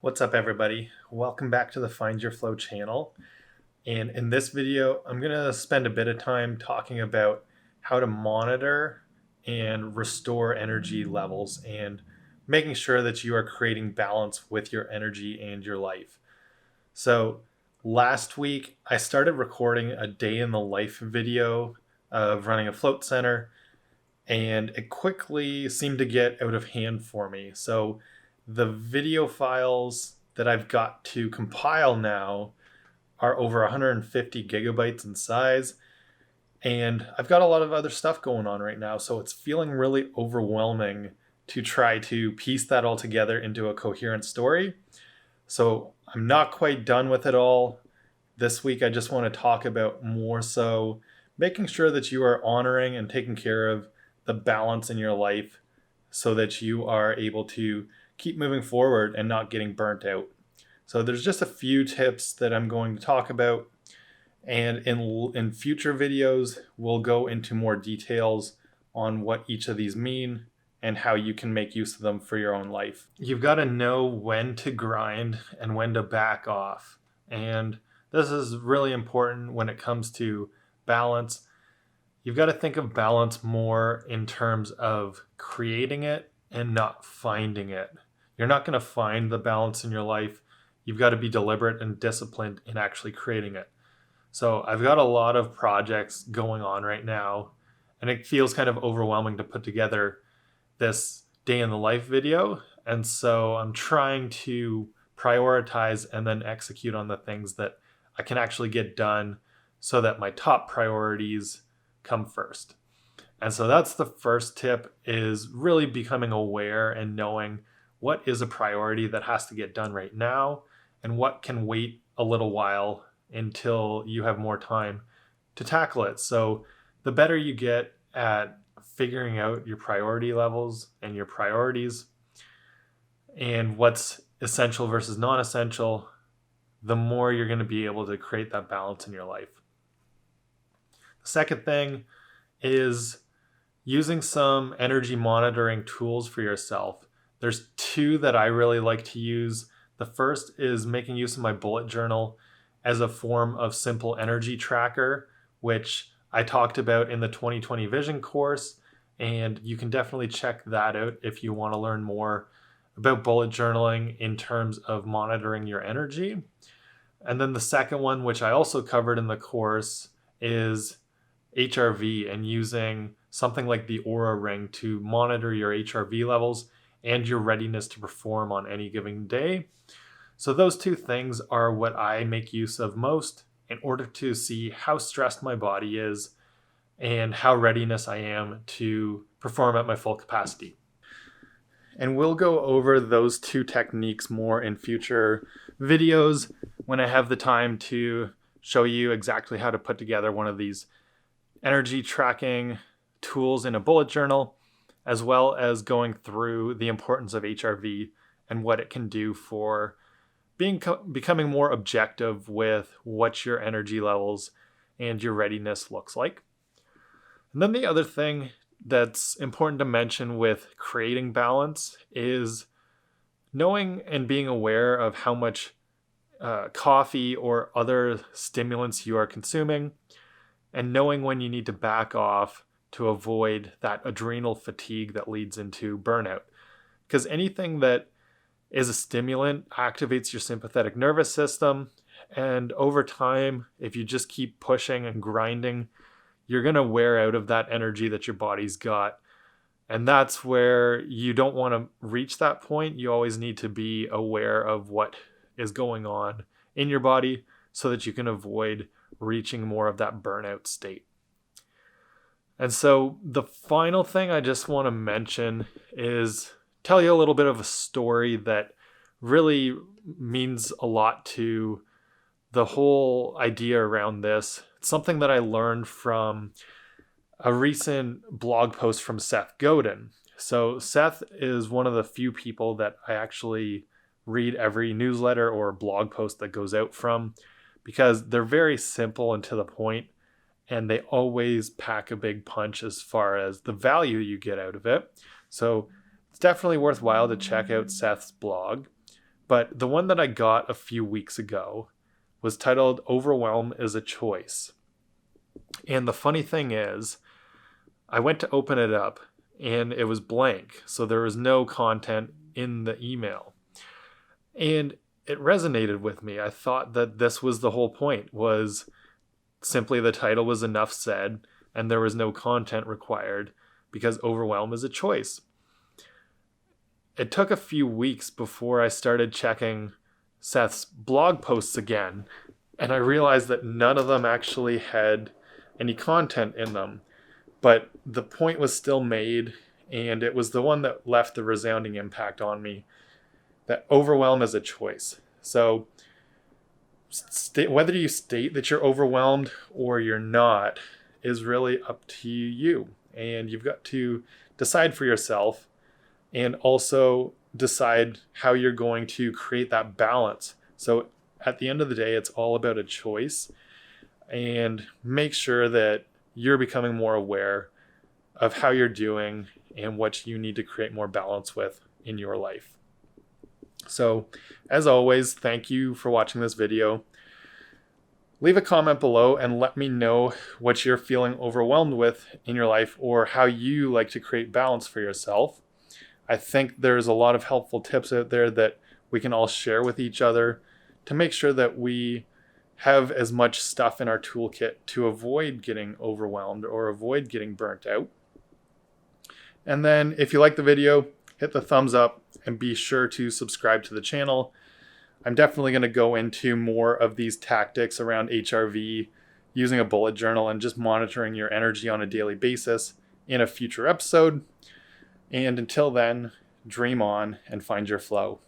What's up, everybody? Welcome back to the Find Your Flow channel. And in this video, I'm going to spend a bit of time talking about how to monitor and restore energy levels and making sure that you are creating balance with your energy and your life. So last week, I started recording a day in the life video of running a float center, and it quickly seemed to get out of hand for me. So the video files that I've got to compile now are over 150 gigabytes in size. And I've got a lot of other stuff going on right now. So it's feeling really overwhelming to try to piece that all together into a coherent story. So I'm not quite done with it all. This week, I just want to talk about more so making sure that you are honoring and taking care of the balance in your life so that you are able to keep moving forward and not getting burnt out. So there's just a few tips that I'm going to talk about, and in future videos we'll go into more details on what each of these mean and how you can make use of them for your own life. You've got to know when to grind and when to back off, and this is really important when it comes to balance. You've got to think of balance more in terms of creating it and not finding it. You're not going to find the balance in your life. You've got to be deliberate and disciplined in actually creating it. So I've got a lot of projects going on right now, and it feels kind of overwhelming to put together this day in the life video. And so I'm trying to prioritize and then execute on the things that I can actually get done so that my top priorities come first. And so that's the first tip, is really becoming aware and knowing what is a priority that has to get done right now and what can wait a little while until you have more time to tackle it. So the better you get at figuring out your priority levels and your priorities and what's essential versus non-essential, the more you're going to be able to create that balance in your life. The second thing is using some energy monitoring tools for yourself. There's two that I really like to use. The first is making use of my bullet journal as a form of simple energy tracker, which I talked about in the 2020 Vision course. And you can definitely check that out if you want to learn more about bullet journaling in terms of monitoring your energy. And then the second one, which I also covered in the course, is HRV and using something like the Aura Ring to monitor your HRV levels and your readiness to perform on any given day. So those two things are what I make use of most in order to see how stressed my body is and how readiness I am to perform at my full capacity. And we'll go over those two techniques more in future videos when I have the time to show you exactly how to put together one of these energy tracking tools in a bullet journal, as well as going through the importance of HRV and what it can do for becoming more objective with what your energy levels and your readiness looks like. And then the other thing that's important to mention with creating balance is knowing and being aware of how much coffee or other stimulants you are consuming, and knowing when you need to back off to avoid that adrenal fatigue that leads into burnout. Because anything that is a stimulant activates your sympathetic nervous system. And over time, if you just keep pushing and grinding, you're going to wear out of that energy that your body's got. And that's where you don't want to reach that point. You always need to be aware of what is going on in your body so that you can avoid reaching more of that burnout state. And so the final thing I just want to mention is tell you a little bit of a story that really means a lot to the whole idea around this. It's something that I learned from a recent blog post from Seth Godin. So Seth is one of the few people that I actually read every newsletter or blog post that goes out from, because they're very simple and to the point, and they always pack a big punch as far as the value you get out of it. So it's definitely worthwhile to check out Seth's blog. But the one that I got a few weeks ago was titled Overwhelm is a Choice. And the funny thing is, I went to open it up and it was blank. So there was no content in the email. And it resonated with me. I thought that this was the whole point, was simply the title was enough said and there was no content required because overwhelm is a choice. It took a few weeks before I started checking Seth's blog posts again, and I realized that none of them actually had any content in them. But the point was still made, and it was the one that left the resounding impact on me, that overwhelm is a choice. So whether you state that you're overwhelmed or you're not is really up to you. And you've got to decide for yourself and also decide how you're going to create that balance. So at the end of the day, it's all about a choice, and make sure that you're becoming more aware of how you're doing and what you need to create more balance with in your life. So as always, thank you for watching this video. Leave a comment below and let me know what you're feeling overwhelmed with in your life, or how you like to create balance for yourself. I think there's a lot of helpful tips out there that we can all share with each other to make sure that we have as much stuff in our toolkit to avoid getting overwhelmed or avoid getting burnt out. And then if you like the video, hit the thumbs up and be sure to subscribe to the channel. I'm definitely going to go into more of these tactics around HRV, using a bullet journal and just monitoring your energy on a daily basis in a future episode. And until then, dream on and find your flow.